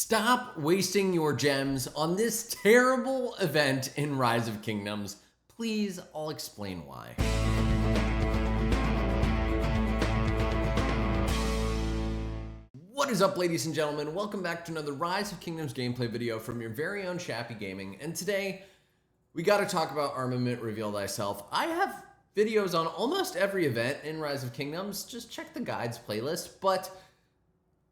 Stop wasting your gems on this terrible event in Rise of Kingdoms. Please, I'll explain why. What is up, ladies and gentlemen? Welcome back to another Rise of Kingdoms gameplay video from your very own Shappy Gaming. And today, we got to talk about Armament Reveal Thyself. I have videos on almost every event in Rise of Kingdoms. Just check the guides playlist. But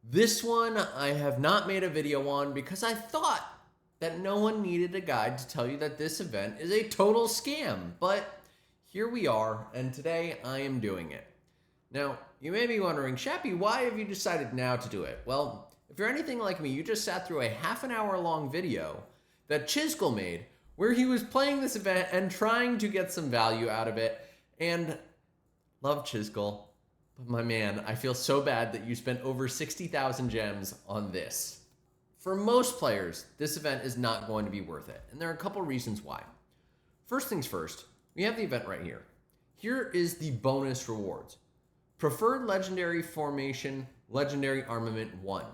this one I have not made a video on because I thought that no one needed a guide to tell you that this event is a total scam. But here we are, and today I am doing it. Now, you may be wondering, Shappy, why have you decided now to do it? Well, if you're anything like me, you just sat through a half-an-hour-long video that Chiskel made where he was playing this event and trying to get some value out of it. And love Chiskel, but my man, I feel so bad that you spent over 60,000 gems on this. For most players, this event is not going to be worth it, and there are a couple reasons why. First things first, we have the event right here. Here is the bonus rewards. Preferred Legendary Formation, Legendary Armament 1.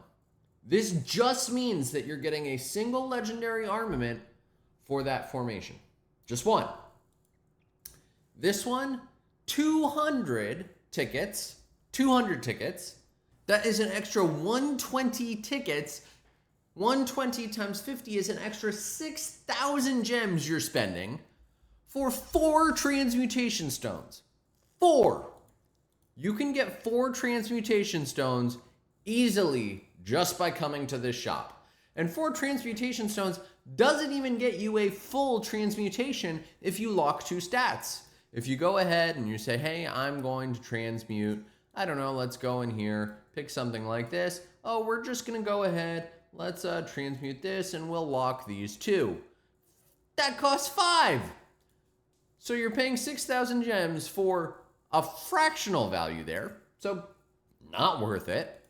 This just means that you're getting a single Legendary Armament for that formation. Just one. This one, 200 tickets. 200 tickets. That is an extra 120 tickets. 120 times 50 is an extra 6,000 gems you're spending for 4 transmutation stones. 4. You can get 4 transmutation stones easily just by coming to this shop. And 4 transmutation stones doesn't even get you a full transmutation if you lock 2 stats. If you go ahead and you say, hey, I'm going to transmute, I don't know, let's go in here, pick something like this. Oh, we're just gonna go ahead, let's transmute this and we'll lock these 2. That costs 5. So you're paying 6,000 gems for a fractional value there, so not worth it.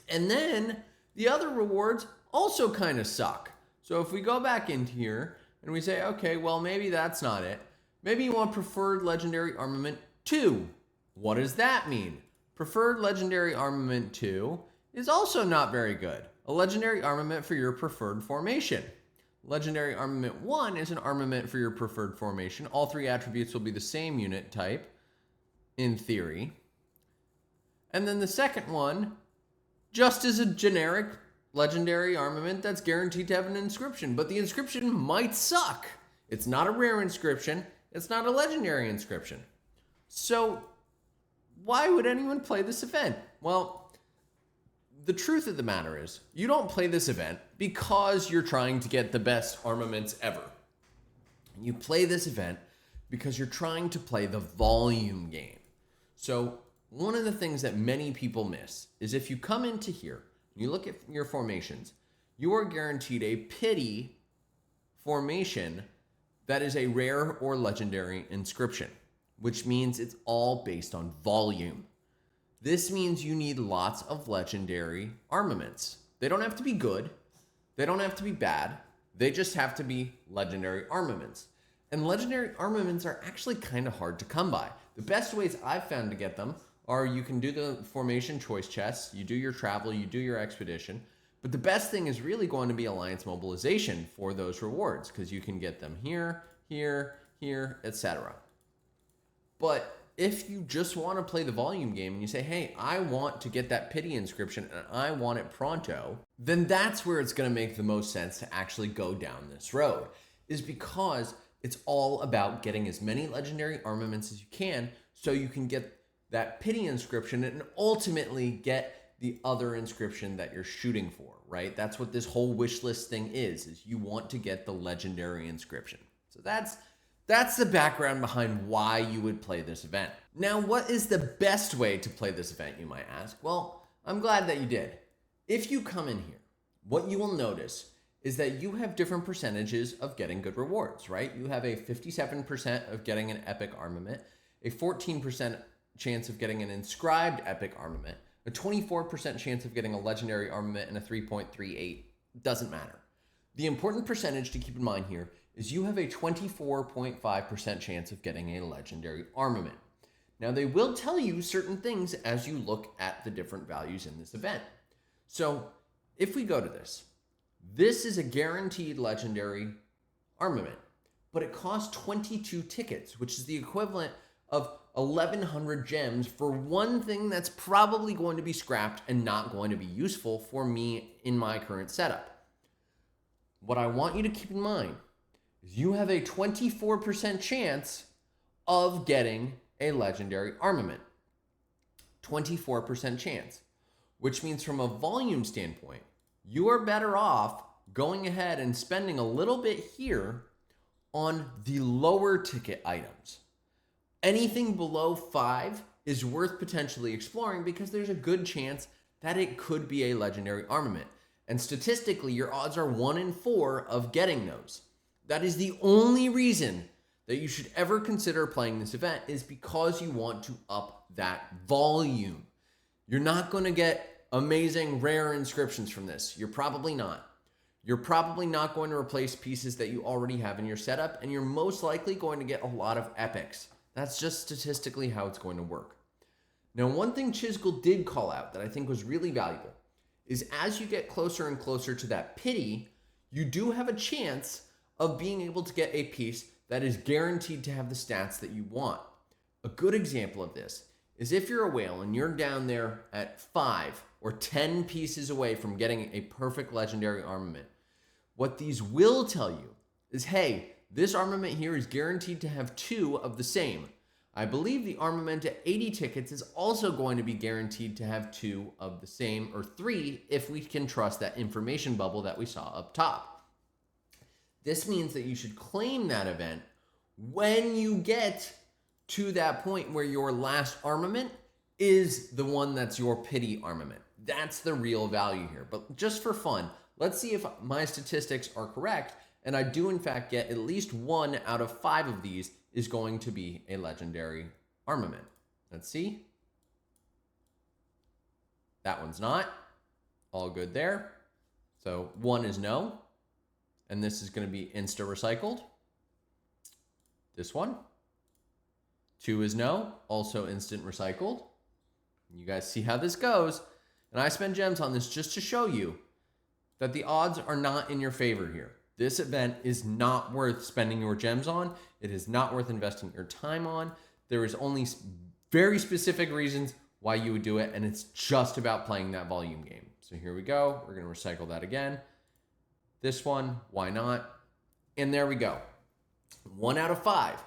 And then the other rewards also kind of suck. So if we go back into here and we say, okay, well, maybe that's not it. Maybe you want Preferred Legendary Armament 2. What does that mean? Preferred Legendary Armament 2 is also not very good. A Legendary Armament for your preferred formation. Legendary Armament 1 is an armament for your preferred formation. All 3 attributes will be the same unit type, in theory. And then the second one just is a generic legendary armament that's guaranteed to have an inscription, but the inscription might suck. It's not a rare inscription. It's not a legendary inscription. So why would anyone play this event? Well, the truth of the matter is you don't play this event because you're trying to get the best armaments ever. You play this event because you're trying to play the volume game. So one of the things that many people miss is if you come into here, you look at your formations, you are guaranteed a pity formation that is a rare or legendary inscription, which means it's all based on volume. This means you need lots of legendary armaments. They don't have to be good. They don't have to be bad. They just have to be legendary armaments. And legendary armaments are actually kind of hard to come by. The best ways I've found to get them are you can do the formation choice chests, you do your travel, you do your expedition, but the best thing is really going to be alliance mobilization for those rewards because you can get them here, here, here, etc. But if you just want to play the volume game and you say, hey, I want to get that pity inscription and I want it pronto, then that's where it's going to make the most sense to actually go down this road, is because it's all about getting as many legendary armaments as you can so you can get that pity inscription and ultimately get the other inscription that you're shooting for, right? That's what this whole wish list thing is you want to get the legendary inscription. So that's the background behind why you would play this event. Now, what is the best way to play this event, you might ask? Well, I'm glad that you did. If you come in here, what you will notice is that you have different percentages of getting good rewards, right? You have a 57% of getting an epic armament, a 14% chance of getting an inscribed epic armament, a 24% chance of getting a legendary armament, and a 3.38. Doesn't matter. The important percentage to keep in mind here is you have a 24.5% chance of getting a legendary armament. Now, they will tell you certain things as you look at the different values in this event. So if we go to this, This is a guaranteed legendary armament, but it costs 22 tickets, which is the equivalent of 1,100 gems for one thing that's probably going to be scrapped and not going to be useful for me in my current setup. What I want you to keep in mind is you have a 24% chance of getting a legendary armament. 24% chance, which means from a volume standpoint, you are better off going ahead and spending a little bit here on the lower ticket items. Anything below 5 is worth potentially exploring because there's a good chance that it could be a legendary armament. And statistically, your odds are 1 in 4 of getting those. That is the only reason that you should ever consider playing this event, is because you want to up that volume. You're not going to get amazing rare inscriptions from this. You're probably not. You're probably not going to replace pieces that you already have in your setup, and you're most likely going to get a lot of epics. That's just statistically how it's going to work. Now, one thing Chisgul did call out that I think was really valuable is as you get closer and closer to that pity, you do have a chance of being able to get a piece that is guaranteed to have the stats that you want. A good example of this is if you're a whale and you're down there at 5 or 10 pieces away from getting a perfect legendary armament, what these will tell you is, hey, this armament here is guaranteed to have 2 of the same. I believe the armament at 80 tickets is also going to be guaranteed to have 2 of the same, or 3 if we can trust that information bubble that we saw up top. This means that you should claim that event when you get to that point where your last armament is the one that's your pity armament. That's the real value here. But just for fun, let's see if my statistics are correct, and I do in fact get at least 1 out of 5 of these is going to be a legendary armament. Let's see. That one's not. All good there. So 1 is no. And this is going to be insta recycled. This one. 2 is no, also instant recycled. You guys see how this goes. And I spend gems on this just to show you that the odds are not in your favor here. This event is not worth spending your gems on. It is not worth investing your time on. There is only very specific reasons why you would do it, and it's just about playing that volume game. So here we go. We're going to recycle that again. This one, why not? And there we go. 1 out of 5.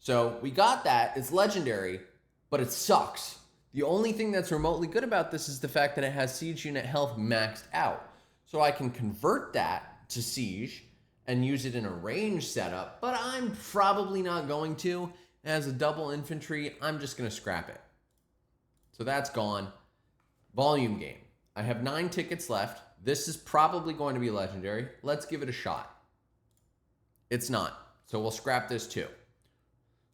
So we got that. It's legendary, but it sucks. The only thing that's remotely good about this is the fact that it has siege unit health maxed out. So I can convert that to siege and use it in a range setup, but I'm probably not going to. As a double infantry, I'm just going to scrap it. So that's gone. Volume game. I have 9 tickets left. This is probably going to be legendary. Let's give it a shot. It's not. So we'll scrap this too.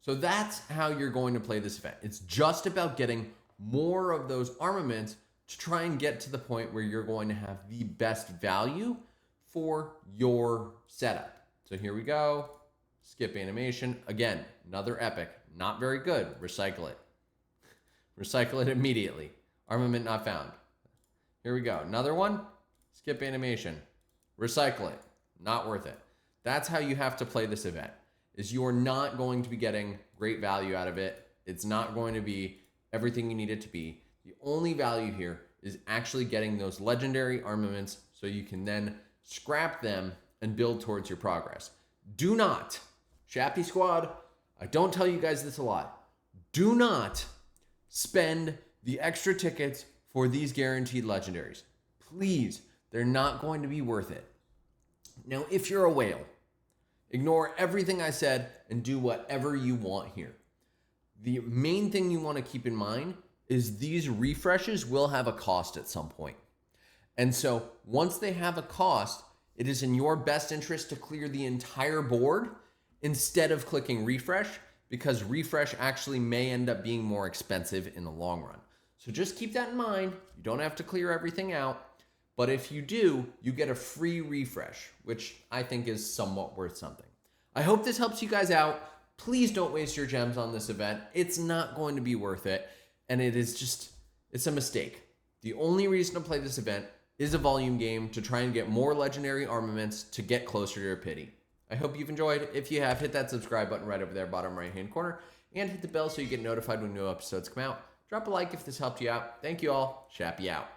So that's how you're going to play this event. It's just about getting more of those armaments to try and get to the point where you're going to have the best value for your setup. So here we go. Skip animation. Again, another epic. Not very good. Recycle it. Recycle it immediately. Armament not found. Here we go. Another one. Skip animation. Recycle it. Not worth it. That's how you have to play this event. Is you're not going to be getting great value out of it. It's not going to be everything you need it to be. The only value here is actually getting those legendary armaments so you can then scrap them and build towards your progress. Do not, Chappy Squad, I don't tell you guys this a lot, do not spend the extra tickets for these guaranteed legendaries. Please, they're not going to be worth it. Now, if you're a whale, ignore everything I said and do whatever you want here. The main thing you want to keep in mind is these refreshes will have a cost at some point. And so once they have a cost, it is in your best interest to clear the entire board instead of clicking refresh, because refresh actually may end up being more expensive in the long run. So just keep that in mind. You don't have to clear everything out, but if you do, you get a free refresh, which I think is somewhat worth something. I hope this helps you guys out. Please don't waste your gems on this event. It's not going to be worth it, and it is just, it's a mistake. The only reason to play this event is a volume game to try and get more legendary armaments to get closer to your pity. I hope you've enjoyed. If you have, hit that subscribe button right over there, bottom right-hand corner, and hit the bell so you get notified when new episodes come out. Drop a like if this helped you out. Thank you all. Chappy out.